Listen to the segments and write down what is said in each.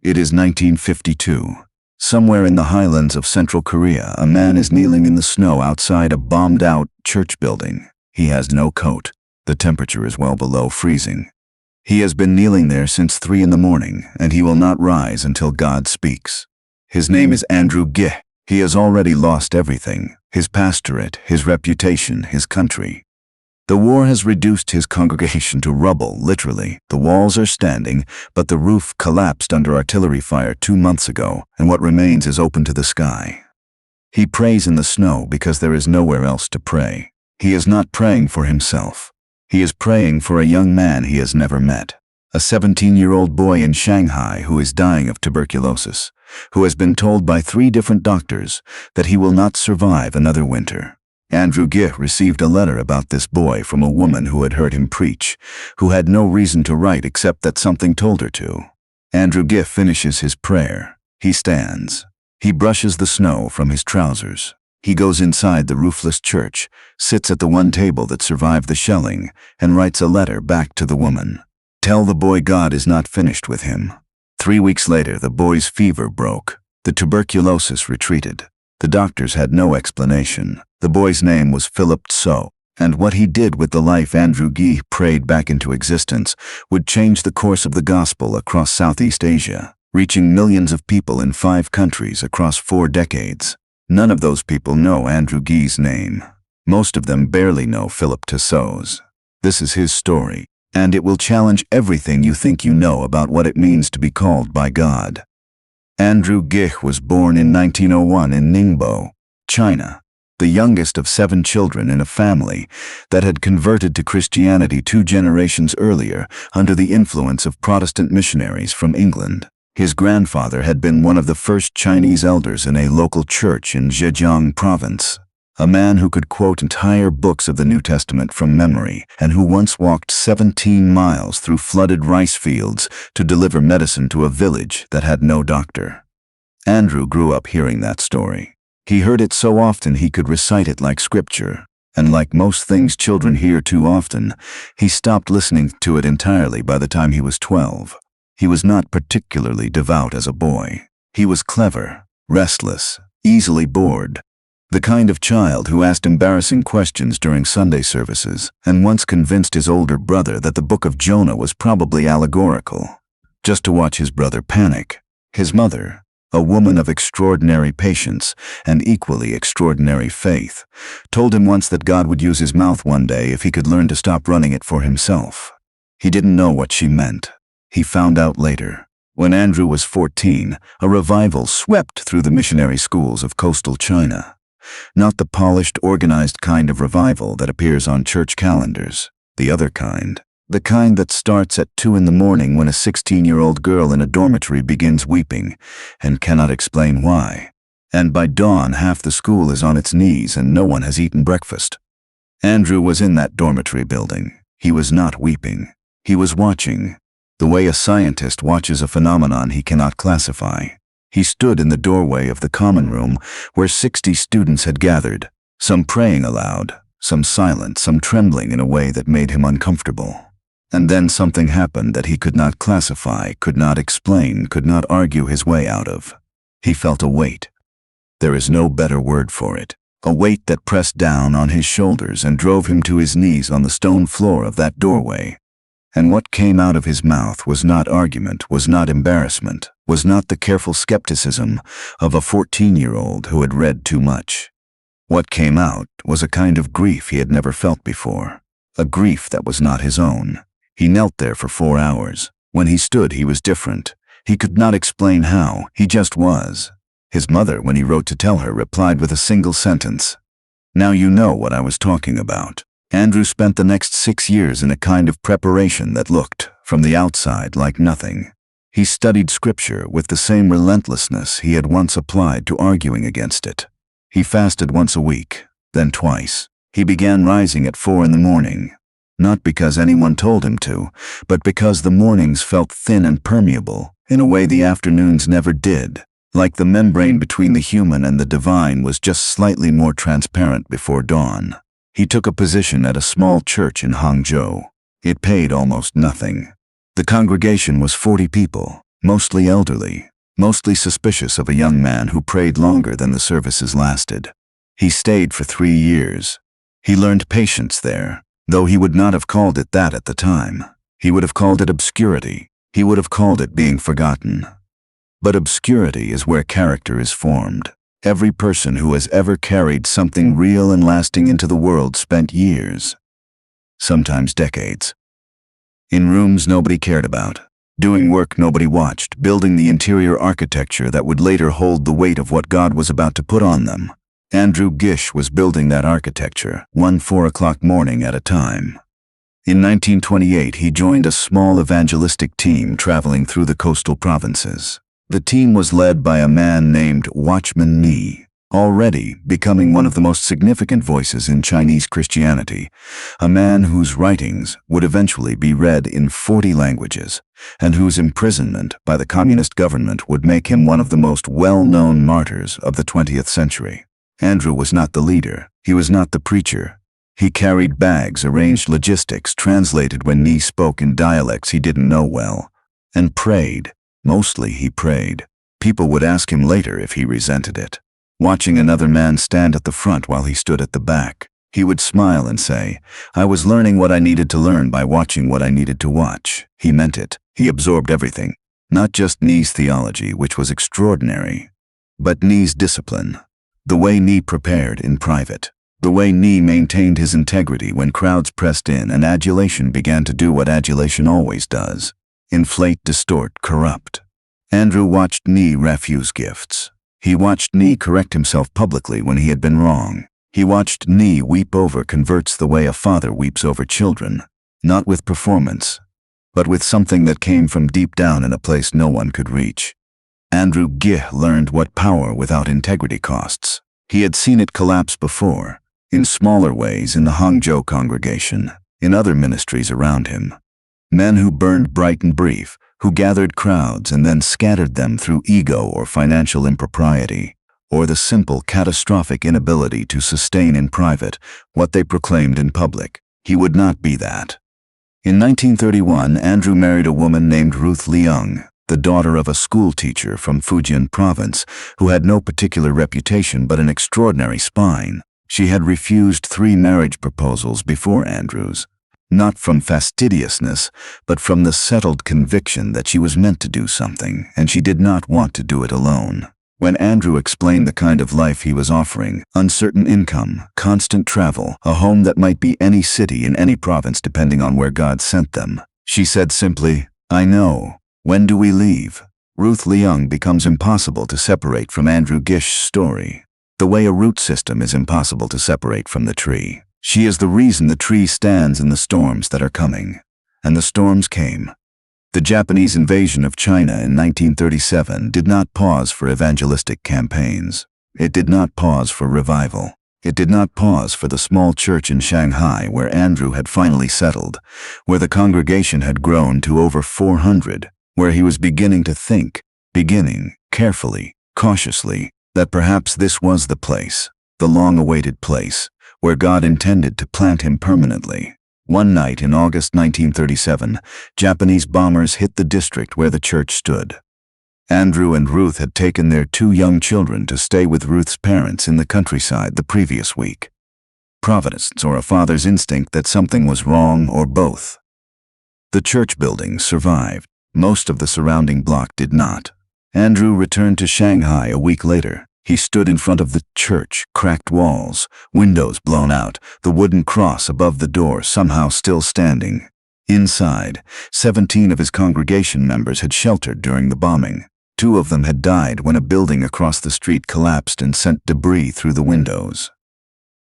It is 1952. Somewhere in the highlands of central Korea, a man is kneeling in the snow outside a bombed-out church building. He has no coat. The temperature is well below freezing. He has been kneeling there since 3 in the morning, and he will not rise until God speaks. His name is Andrew Gih. He has already lost everything: his pastorate, his reputation, his country. The war has reduced his congregation to rubble, literally. The walls are standing, but the roof collapsed under artillery fire 2 months ago, and what remains is open to the sky. He prays in the snow because there is nowhere else to pray. He is not praying for himself. He is praying for a young man he has never met, a 17-year-old boy in Shanghai who is dying of tuberculosis, who has been told by 3 different doctors that he will not survive another winter. Andrew Gih received a letter about this boy from a woman who had heard him preach, who had no reason to write except that something told her to. Andrew Gih finishes his prayer. He stands. He brushes the snow from his trousers. He goes inside the roofless church, sits at the one table that survived the shelling, and writes a letter back to the woman. Tell the boy God is not finished with him. 3 weeks later, the boy's fever broke. The tuberculosis retreated. The doctors had no explanation. The boy's name was Philip Tso, and what he did with the life Andrew Gih prayed back into existence would change the course of the gospel across Southeast Asia, reaching millions of people in 5 countries across 4 decades. None of those people know Andrew Gih's name. Most of them barely know Philip Tso's. This is his story, and it will challenge everything you think you know about what it means to be called by God. Andrew Gih was born in 1901 in Ningbo, China, the youngest of 7 children in a family that had converted to Christianity 2 generations earlier under the influence of Protestant missionaries from England. His grandfather had been one of the first Chinese elders in a local church in Zhejiang province, a man who could quote entire books of the New Testament from memory and who once walked 17 miles through flooded rice fields to deliver medicine to a village that had no doctor. Andrew grew up hearing that story. He heard it so often he could recite it like scripture, and like most things children hear too often, he stopped listening to it entirely by the time he was 12. He was not particularly devout as a boy. He was clever, restless, easily bored, the kind of child who asked embarrassing questions during Sunday services and once convinced his older brother that the book of Jonah was probably allegorical, just to watch his brother panic. His mother, a woman of extraordinary patience and equally extraordinary faith, told him once that God would use his mouth one day if he could learn to stop running it for himself. He didn't know what she meant. He found out later. When Andrew was 14, a revival swept through the missionary schools of coastal China. Not the polished, organized kind of revival that appears on church calendars. The other kind. The kind that starts at 2 in the morning when a 16-year-old girl in a dormitory begins weeping and cannot explain why. And by dawn, half the school is on its knees and no one has eaten breakfast. Andrew was in that dormitory building. He was not weeping. He was watching, the way a scientist watches a phenomenon he cannot classify. He stood in the doorway of the common room where 60 students had gathered, some praying aloud, some silent, some trembling in a way that made him uncomfortable. And then something happened that he could not classify, could not explain, could not argue his way out of. He felt a weight. There is no better word for it. A weight that pressed down on his shoulders and drove him to his knees on the stone floor of that doorway. And what came out of his mouth was not argument, was not embarrassment, was not the careful skepticism of a 14-year-old who had read too much. What came out was a kind of grief he had never felt before, a grief that was not his own. He knelt there for 4 hours. When he stood, he was different. He could not explain how, he just was. His mother, when he wrote to tell her, replied with a single sentence. Now you know what I was talking about. Andrew spent the next 6 years in a kind of preparation that looked, from the outside, like nothing. He studied scripture with the same relentlessness he had once applied to arguing against it. He fasted once a week, then twice. He began rising at 4 in the morning. Not because anyone told him to, but because the mornings felt thin and permeable, in a way the afternoons never did, like the membrane between the human and the divine was just slightly more transparent before dawn. He took a position at a small church in Hangzhou. It paid almost nothing. The congregation was 40 people. mostly elderly, mostly suspicious of a young man who prayed longer than the services lasted. He stayed for 3 years. He learned patience there, though he would not have called it that at the time. He would have called it obscurity. He would have called it being forgotten. But obscurity is where character is formed. Every person who has ever carried something real and lasting into the world spent years, sometimes decades, in rooms nobody cared about, doing work nobody watched, building the interior architecture that would later hold the weight of what God was about to put on them. Andrew Gih was building that architecture, one 4 o'clock morning at a time. In 1928, he joined a small evangelistic team traveling through the coastal provinces. The team was led by a man named Watchman Nee, already becoming one of the most significant voices in Chinese Christianity, a man whose writings would eventually be read in 40 languages, and whose imprisonment by the communist government would make him one of the most well-known martyrs of the 20th century. Andrew was not the leader. He was not the preacher. He carried bags, arranged logistics, translated when Nee spoke in dialects he didn't know well, and prayed. Mostly he prayed. People would ask him later if he resented it. Watching another man stand at the front while he stood at the back, he would smile and say, "I was learning what I needed to learn by watching what I needed to watch." He meant it. He absorbed everything. Not just Nee's theology, which was extraordinary, but Nee's discipline. The way Nee prepared in private. The way Nee maintained his integrity when crowds pressed in and adulation began to do what adulation always does: inflate, distort, corrupt. Andrew watched Nee refuse gifts. He watched Nee correct himself publicly when he had been wrong. He watched Nee weep over converts the way a father weeps over children, not with performance, but with something that came from deep down in a place no one could reach. Andrew Gih learned what power without integrity costs. He had seen it collapse before, in smaller ways in the Hangzhou congregation, in other ministries around him. Men who burned bright and brief, who gathered crowds and then scattered them through ego or financial impropriety, or the simple catastrophic inability to sustain in private what they proclaimed in public. He would not be that. In 1931, Andrew married a woman named Ruth Leung, the daughter of a school teacher from Fujian province, who had no particular reputation but an extraordinary spine. She had refused 3 marriage proposals before Andrew's, not from fastidiousness, but from the settled conviction that she was meant to do something, and she did not want to do it alone. When Andrew explained the kind of life he was offering, uncertain income, constant travel, a home that might be any city in any province depending on where God sent them, she said simply, "I know. When do we leave?" Ruth Leung becomes impossible to separate from Andrew Gih's story, the way a root system is impossible to separate from the tree. She is the reason the tree stands in the storms that are coming. And the storms came. The Japanese invasion of China in 1937 did not pause for evangelistic campaigns. It did not pause for revival. It did not pause for the small church in Shanghai where Andrew had finally settled, where the congregation had grown to over 400, where he was beginning to think, carefully, cautiously, that perhaps this was the place, the long-awaited place, where God intended to plant him permanently. One night in August 1937, Japanese bombers hit the district where the church stood. Andrew and Ruth had taken their 2 young children to stay with Ruth's parents in the countryside the previous week. Providence, or a father's instinct that something was wrong, or both. The church building survived. Most of the surrounding block did not. Andrew returned to Shanghai a week later. He stood in front of the church, cracked walls, windows blown out, the wooden cross above the door somehow still standing. Inside, 17 of his congregation members had sheltered during the bombing. 2 of them had died when a building across the street collapsed and sent debris through the windows.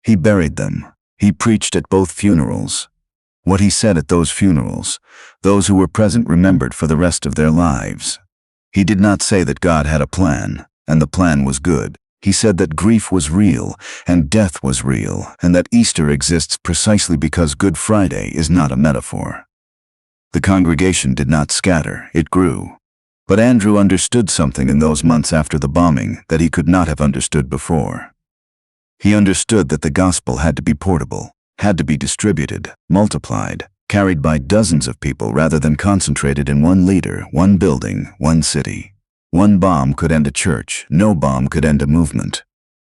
He buried them. He preached at both funerals. What he said at those funerals, those who were present remembered for the rest of their lives. He did not say that God had a plan, and the plan was good. He said that grief was real, and death was real, and that Easter exists precisely because Good Friday is not a metaphor. The congregation did not scatter, it grew. But Andrew understood something in those months after the bombing that he could not have understood before. He understood that the gospel had to be portable, had to be distributed, multiplied, carried by dozens of people rather than concentrated in one leader, one building, one city. One bomb could end a church, no bomb could end a movement.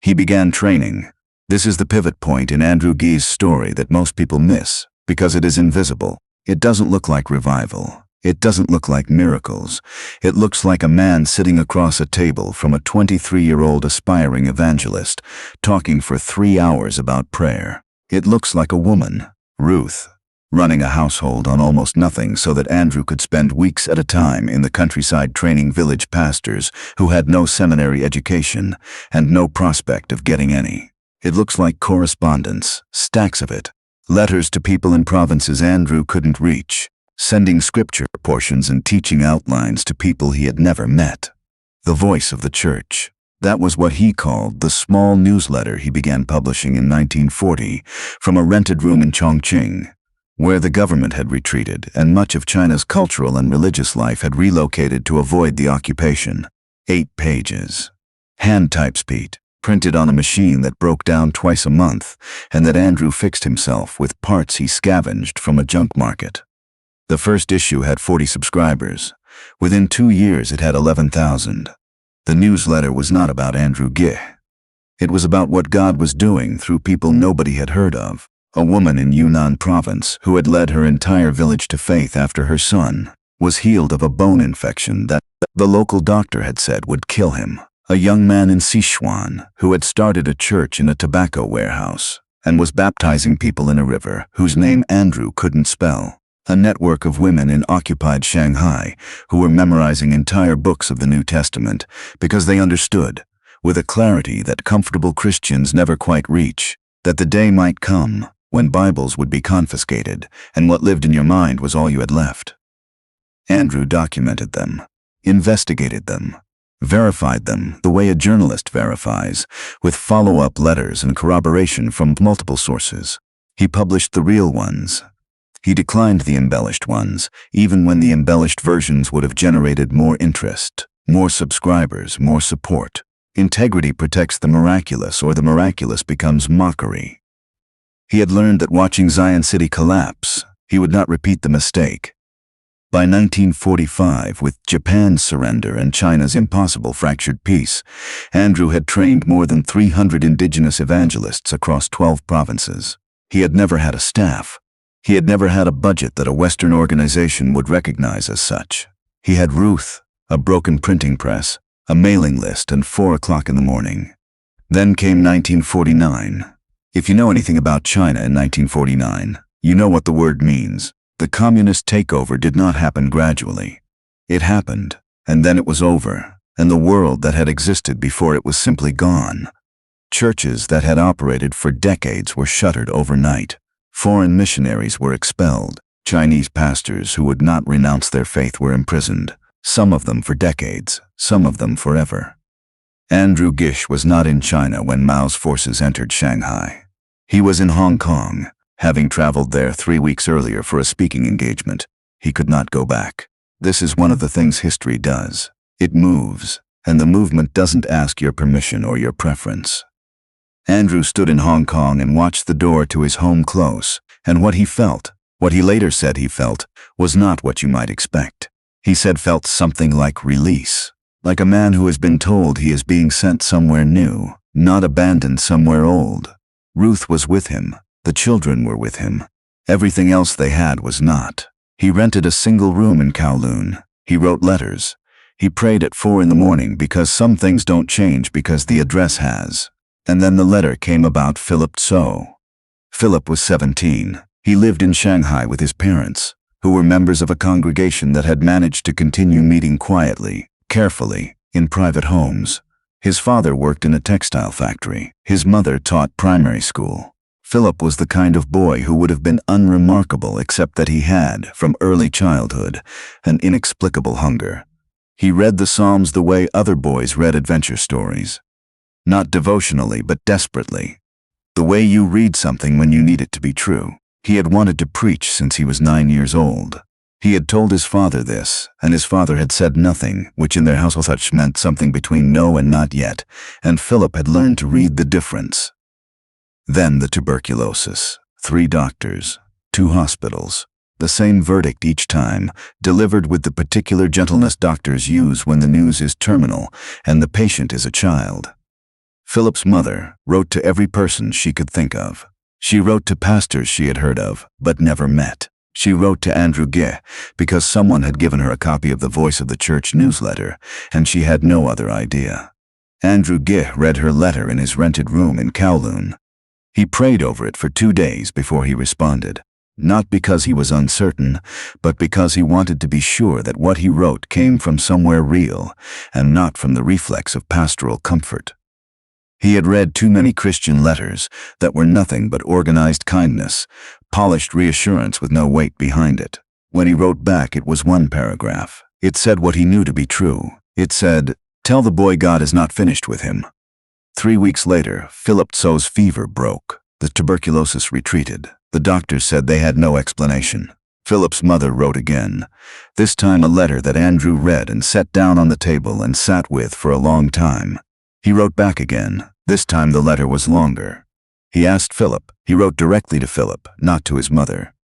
He began training. This is the pivot point in Andrew Gih's story that most people miss, because it is invisible. It doesn't look like revival. It doesn't look like miracles. It looks like a man sitting across a table from a 23-year-old aspiring evangelist, talking for 3 hours about prayer. It looks like a woman, Ruth, running a household on almost nothing so that Andrew could spend weeks at a time in the countryside training village pastors who had no seminary education and no prospect of getting any. It looks like correspondence, stacks of it, letters to people in provinces Andrew couldn't reach, sending scripture portions and teaching outlines to people he had never met. The voice of the church. That was what he called the small newsletter he began publishing in 1940 from a rented room in Chongqing, where the government had retreated and much of China's cultural and religious life had relocated to avoid the occupation. 8 pages. Hand typespeed, printed on a machine that broke down twice a month and that Andrew fixed himself with parts he scavenged from a junk market. The first issue had 40 subscribers. Within 2 years it had 11,000. The newsletter was not about Andrew Gih. It was about what God was doing through people nobody had heard of. A woman in Yunnan province who had led her entire village to faith after her son was healed of a bone infection that the local doctor had said would kill him. A young man in Sichuan who had started a church in a tobacco warehouse and was baptizing people in a river whose name Andrew couldn't spell. A network of women in occupied Shanghai who were memorizing entire books of the New Testament because they understood, with a clarity that comfortable Christians never quite reach, that the day might come when Bibles would be confiscated and what lived in your mind was all you had left. Andrew documented them, investigated them, verified them the way a journalist verifies, with follow-up letters and corroboration from multiple sources. He published the real ones. He declined the embellished ones, even when the embellished versions would have generated more interest, more subscribers, more support. Integrity protects the miraculous, or the miraculous becomes mockery. He had learned that watching Zion City collapse, he would not repeat the mistake. By 1945, with Japan's surrender and China's impossible fractured peace, Andrew had trained more than 300 indigenous evangelists across 12 provinces. He had never had a staff. He had never had a budget that a Western organization would recognize as such. He had Ruth, a broken printing press, a mailing list, and 4 o'clock in the morning. Then came 1949. If you know anything about China in 1949, you know what the word means. The communist takeover did not happen gradually. It happened, and then it was over, and the world that had existed before it was simply gone. Churches that had operated for decades were shuttered overnight. Foreign missionaries were expelled. Chinese pastors who would not renounce their faith were imprisoned, some of them for decades, some of them forever. Andrew Gih was not in China when Mao's forces entered Shanghai. He was in Hong Kong, having traveled there 3 weeks earlier for a speaking engagement. He could not go back. This is one of the things history does. It moves, and the movement doesn't ask your permission or your preference. Andrew stood in Hong Kong and watched the door to his home close, and what he felt, what he later said he felt, was not what you might expect. He said felt something like release, like a man who has been told he is being sent somewhere new, not abandoned somewhere old. Ruth was with him, the children were with him. Everything else they had was not. He rented a single room in Kowloon. He wrote letters. He prayed at 4 in the morning because some things don't change because the address has. And then the letter came about Philip Tso. Philip was 17. He lived in Shanghai with his parents, who were members of a congregation that had managed to continue meeting quietly, carefully, in private homes. His father worked in a textile factory. His mother taught primary school. Philip was the kind of boy who would have been unremarkable except that he had, from early childhood, an inexplicable hunger. He read the Psalms the way other boys read adventure stories. Not devotionally, but desperately. The way you read something when you need it to be true. He had wanted to preach since he was 9 years old. He had told his father this, and his father had said nothing, which in their household such meant something between no and not yet, and Philip had learned to read the difference. Then the tuberculosis. 3 doctors, 2 hospitals, The same verdict each time, delivered with the particular gentleness doctors use when the news is terminal and the patient is a child. Philip's mother wrote to every person she could think of. She wrote to pastors she had heard of, but never met. She wrote to Andrew Gih because someone had given her a copy of the Voice of the Church newsletter, and she had no other idea. Andrew Gih read her letter in his rented room in Kowloon. He prayed over it for 2 days before he responded, not because he was uncertain, but because he wanted to be sure that what he wrote came from somewhere real and not from the reflex of pastoral comfort. He had read too many Christian letters that were nothing but organized kindness, polished reassurance with no weight behind it. When he wrote back, it was one paragraph. It said what he knew to be true. It said, "Tell the boy God is not finished with him." 3 weeks later, Philip Tso's fever broke. The tuberculosis retreated. The doctors said they had no explanation. Philip's mother wrote again, this time a letter that Andrew read and set down on the table and sat with for a long time. He wrote back again. This time the letter was longer. He asked Philip. He wrote directly to Philip, not to his mother,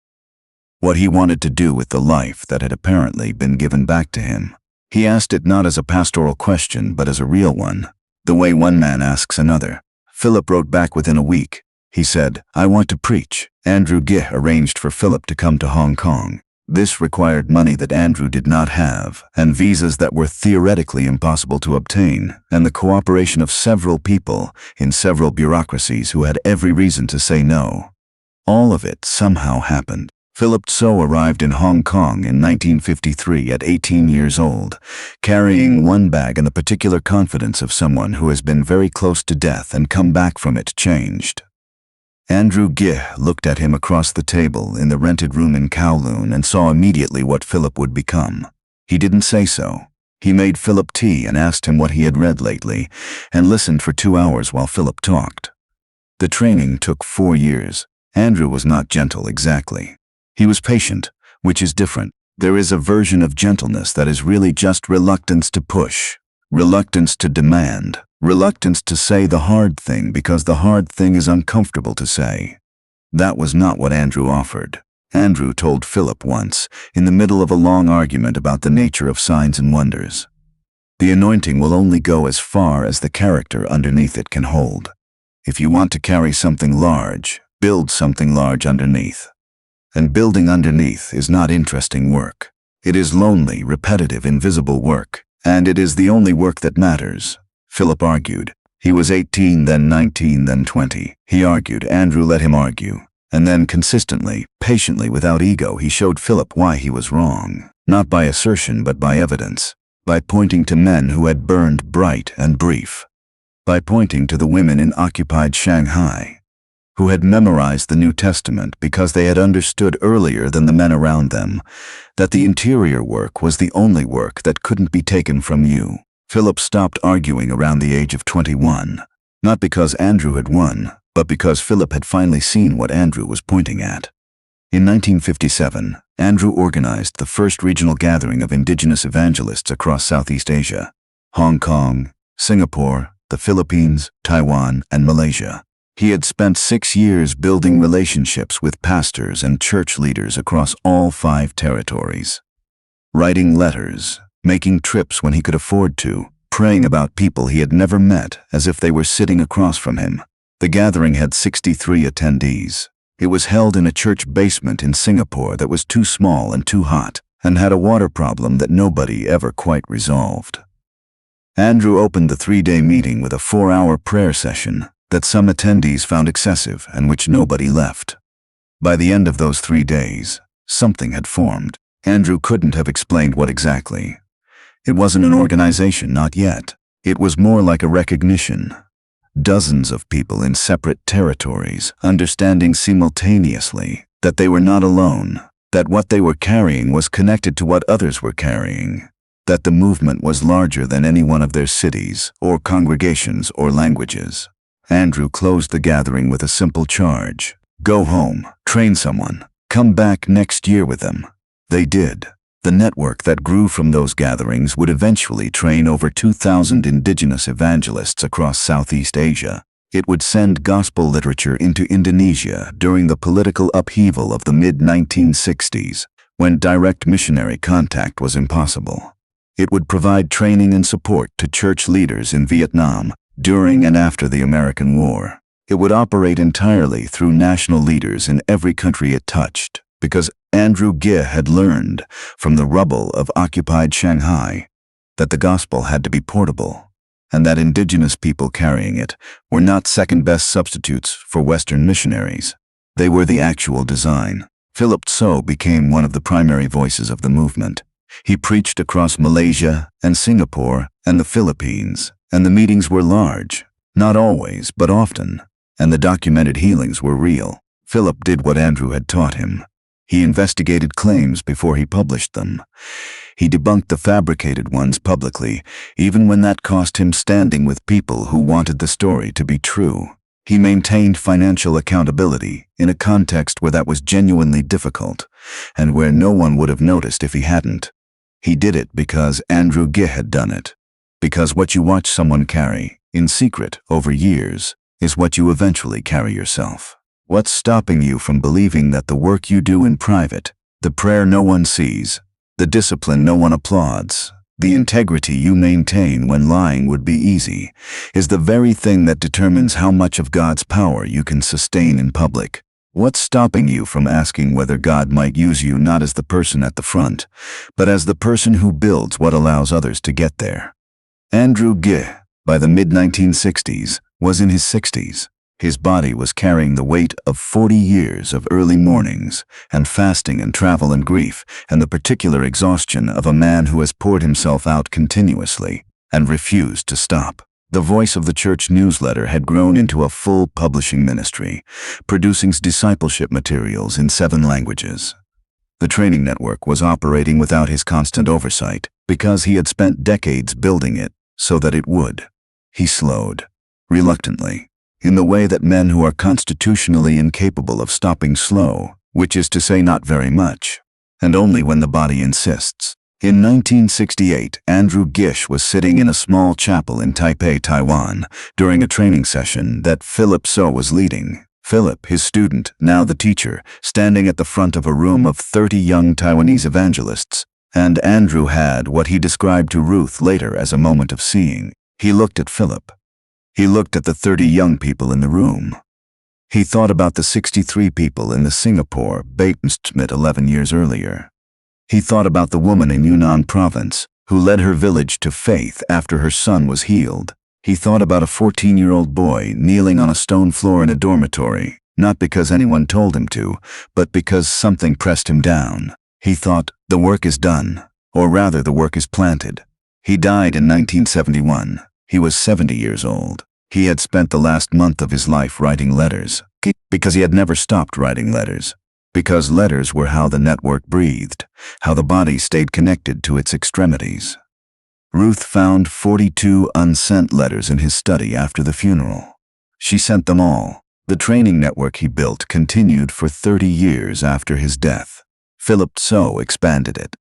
what he wanted to do with the life that had apparently been given back to him. He asked it not as a pastoral question, but as a real one, the way one man asks another. Philip wrote back within a week. He said, "I want to preach." Andrew Gih arranged for Philip to come to Hong Kong. This required money that Andrew did not have, and visas that were theoretically impossible to obtain, and the cooperation of several people in several bureaucracies who had every reason to say no. All of it somehow happened. Philip Tso arrived in Hong Kong in 1953 at 18 years old, carrying one bag and the particular confidence of someone who has been very close to death and come back from it changed. Andrew Gih looked at him across the table in the rented room in Kowloon and saw immediately what Philip would become. He didn't say so. He made Philip tea and asked him what he had read lately, and listened for 2 hours while Philip talked. The training took 4 years. Andrew was not gentle exactly. He was patient, which is different. There is a version of gentleness that is really just reluctance to push, reluctance to demand, reluctance to say the hard thing because the hard thing is uncomfortable to say. That was not what Andrew offered. Andrew told Philip once, in the middle of a long argument about the nature of signs and wonders, the anointing will only go as far as the character underneath it can hold. If you want to carry something large, build something large underneath. And building underneath is not interesting work. It is lonely, repetitive, invisible work, and it is the only work that matters. Philip argued. He was 18, then 19, then 20. He argued. Andrew let him argue. And then consistently, patiently, without ego, he showed Philip why he was wrong. Not by assertion, but by evidence. By pointing to men who had burned bright and brief. By pointing to the women in occupied Shanghai, who had memorized the New Testament because they had understood earlier than the men around them that the interior work was the only work that couldn't be taken from you. Philip stopped arguing around the age of 21, not because Andrew had won, but because Philip had finally seen what Andrew was pointing at. In 1957, Andrew organized the first regional gathering of indigenous evangelists across Southeast Asia, Hong Kong, Singapore, the Philippines, Taiwan, and Malaysia. He had spent 6 years building relationships with pastors and church leaders across all 5 territories, writing letters, making trips when he could afford to, praying about people he had never met as if they were sitting across from him. The gathering had 63 attendees. It was held in a church basement in Singapore that was too small and too hot, and had a water problem that nobody ever quite resolved. Andrew opened the 3-day meeting with a 4-hour prayer session that some attendees found excessive and which nobody left. By the end of those 3 days, something had formed. Andrew couldn't have explained what exactly. It wasn't an organization, not yet. It was more like a recognition. Dozens of people in separate territories, understanding simultaneously that they were not alone, that what they were carrying was connected to what others were carrying, that the movement was larger than any one of their cities, or congregations, or languages. Andrew closed the gathering with a simple charge. Go home, train someone, come back next year with them. They did. The network that grew from those gatherings would eventually train over 2,000 indigenous evangelists across Southeast Asia. It would send gospel literature into Indonesia during the political upheaval of the mid-1960s, when direct missionary contact was impossible. It would provide training and support to church leaders in Vietnam during and after the American War. It would operate entirely through national leaders in every country it touched, because Andrew Gih had learned from the rubble of occupied Shanghai that the gospel had to be portable, and that indigenous people carrying it were not second-best substitutes for Western missionaries. They were the actual design. Philip Tso became one of the primary voices of the movement. He preached across Malaysia and Singapore and the Philippines, and the meetings were large, not always, but often, and the documented healings were real. Philip did what Andrew had taught him. He investigated claims before he published them. He debunked the fabricated ones publicly, even when that cost him standing with people who wanted the story to be true. He maintained financial accountability in a context where that was genuinely difficult, and where no one would have noticed if he hadn't. He did it because Andrew Gih had done it. Because what you watch someone carry, in secret, over years, is what you eventually carry yourself. What's stopping you from believing that the work you do in private, the prayer no one sees, the discipline no one applauds, the integrity you maintain when lying would be easy, is the very thing that determines how much of God's power you can sustain in public? What's stopping you from asking whether God might use you not as the person at the front, but as the person who builds what allows others to get there? Andrew Gih, by the mid-1960s, was in his 60s. His body was carrying the weight of 40 years of early mornings, and fasting and travel and grief, and the particular exhaustion of a man who has poured himself out continuously and refused to stop. The voice of the church newsletter had grown into a full publishing ministry, producing discipleship materials in 7 languages. The training network was operating without his constant oversight, because he had spent decades building it so that it would. He slowed, reluctantly, in the way that men who are constitutionally incapable of stopping slow, which is to say not very much, and only when the body insists. In 1968, Andrew Gih was sitting in a small chapel in Taipei, Taiwan, during a training session that Philip Tso was leading. Philip, his student, now the teacher, standing at the front of a room of 30 young Taiwanese evangelists, and Andrew had what he described to Ruth later as a moment of seeing. He looked at Philip. He looked at the 30 young people in the room. He thought about the 63 people in the Singapore Baptist 11 years earlier. He thought about the woman in Yunnan province who led her village to faith after her son was healed. He thought about a 14-year-old boy kneeling on a stone floor in a dormitory, not because anyone told him to, but because something pressed him down. He thought, the work is done, or rather the work is planted. He died in 1971. He was 70 years old. He had spent the last month of his life writing letters, because he had never stopped writing letters. Because letters were how the network breathed, how the body stayed connected to its extremities. Ruth found 42 unsent letters in his study after the funeral. She sent them all. The training network he built continued for 30 years after his death. Philip Tso expanded it.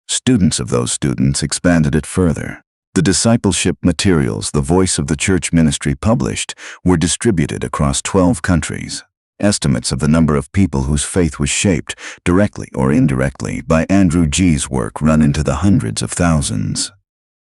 Students of those students expanded it further. The discipleship materials the Voice of the Church Ministry published were distributed across 12 countries. Estimates of the number of people whose faith was shaped, directly or indirectly, by Andrew Gih's work run into the hundreds of thousands.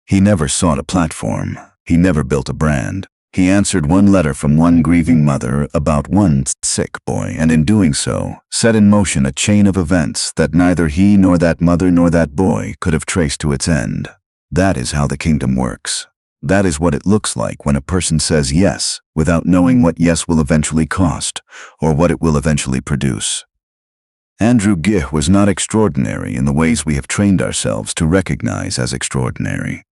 He never sought a platform. He never built a brand. He answered one letter from one grieving mother about one sick boy, and in doing so, set in motion a chain of events that neither he nor that mother nor that boy could have traced to its end. That is how the kingdom works. That is what it looks like when a person says yes without knowing what yes will eventually cost or what it will eventually produce. Andrew Gih was not extraordinary in the ways we have trained ourselves to recognize as extraordinary.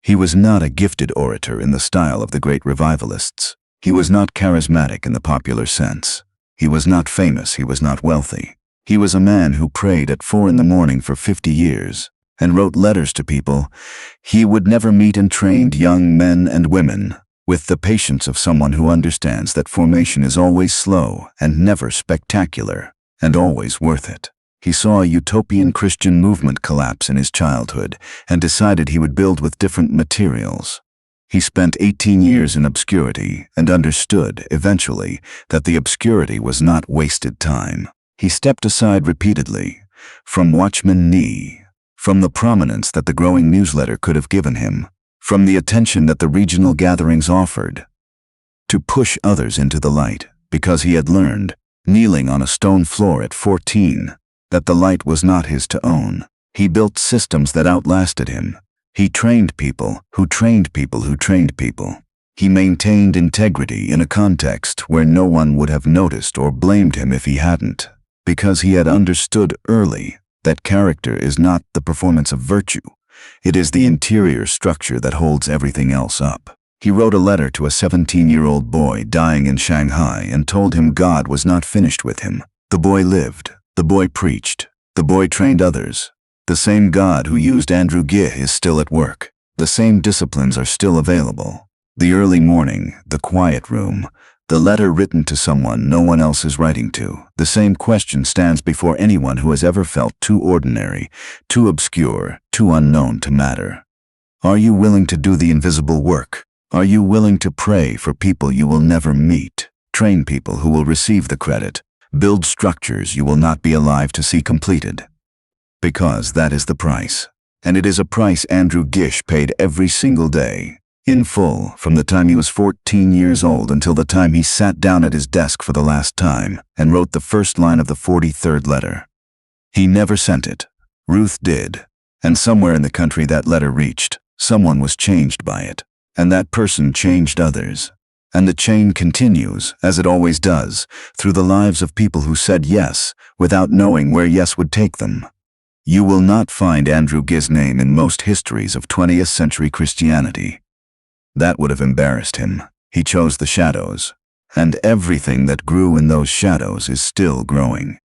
He was not a gifted orator in the style of the great revivalists. He was not charismatic in the popular sense. He was not famous. He was not wealthy. He was a man who prayed at 4 a.m. for 50 years. And wrote letters to people he would never meet, and trained young men and women with the patience of someone who understands that formation is always slow and never spectacular, and always worth it. He saw a utopian Christian movement collapse in his childhood and decided he would build with different materials. He spent 18 years in obscurity and understood, eventually, that the obscurity was not wasted time. He stepped aside repeatedly, from Watchman Nee, from the prominence that the growing newsletter could have given him, from the attention that the regional gatherings offered, to push others into the light, because he had learned, kneeling on a stone floor at 14, that the light was not his to own. He built systems that outlasted him. He trained people who trained people who trained people. He maintained integrity in a context where no one would have noticed or blamed him if he hadn't, because he had understood early that character is not the performance of virtue. It is the interior structure that holds everything else up. He wrote a letter to a 17-year-old boy dying in Shanghai and told him God was not finished with him. The boy lived. The boy preached. The boy trained others. The same God who used Andrew Gih is still at work. The same disciplines are still available. The early morning, the quiet room, the letter written to someone no one else is writing to. The same question stands before anyone who has ever felt too ordinary, too obscure, too unknown to matter. Are you willing to do the invisible work? Are you willing to pray for people you will never meet? Train people who will receive the credit? Build structures you will not be alive to see completed? Because that is the price. And it is a price Andrew Gih paid every single day, in full, from the time he was 14 years old until the time he sat down at his desk for the last time and wrote the first line of the 43rd letter. He never sent it. Ruth did. And somewhere in the country that letter reached, someone was changed by it. And that person changed others. And the chain continues, as it always does, through the lives of people who said yes, without knowing where yes would take them. You will not find Andrew Gih's name in most histories of 20th century Christianity. That would have embarrassed him. He chose the shadows. And everything that grew in those shadows is still growing.